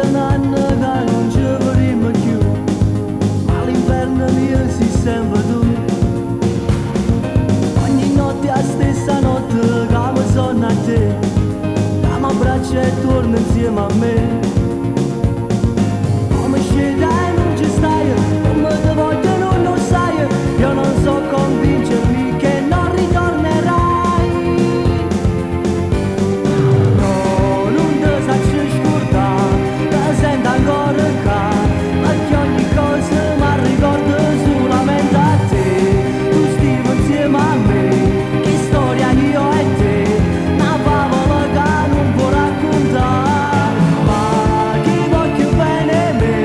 un anno che non ci vedremo più, ma l'inverno mio si sempre tu. Ogni notte la stessa notte che mi sono a te, che mi abbraccia e torna insieme a me. Come scende e non ci stai, come ti voglio non lo sai, io non so convincermi che non ritornerai. No, non ti saccio scordare, ti sento ancora qua, perché ogni cosa mi ricorda solamente a te. Tu stivi insieme a me, che storia io e te, una favola che non può raccontare. Ma chi voglio bene me,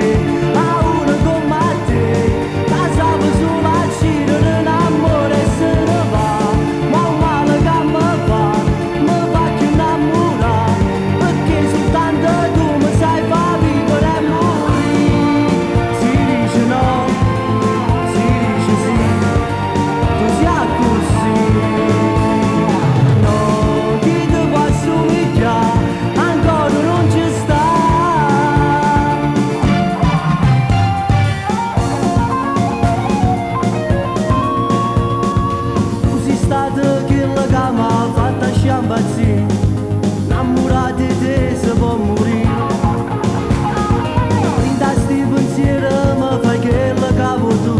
a uno come te, che sape solo a girare un amore e se ne va. Ma un male che mi fa che innamorare, perché soltanto tu mi sai far vivere e morire. Si dice no, si dice sì, tu sia così. No, chi ti può assomigliare, ancora non ci sta. Tu sei stato quello che mi ha fatto sciambazzire, innamorato di te si può morire. Prima sti pensieri mi fai quello che vuoi tu,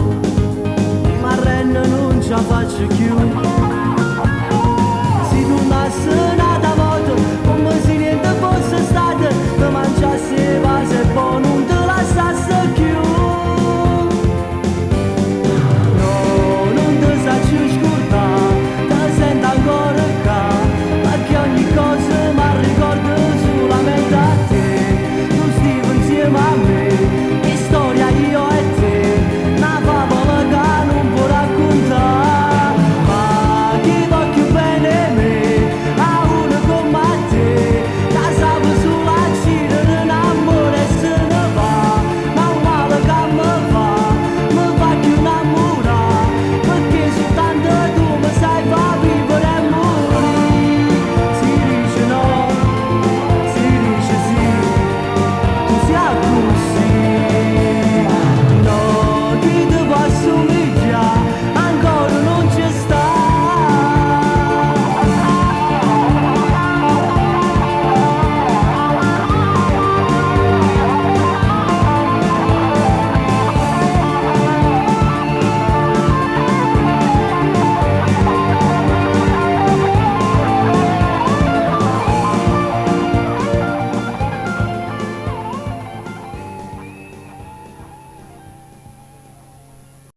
ma rende non ce la faccio più.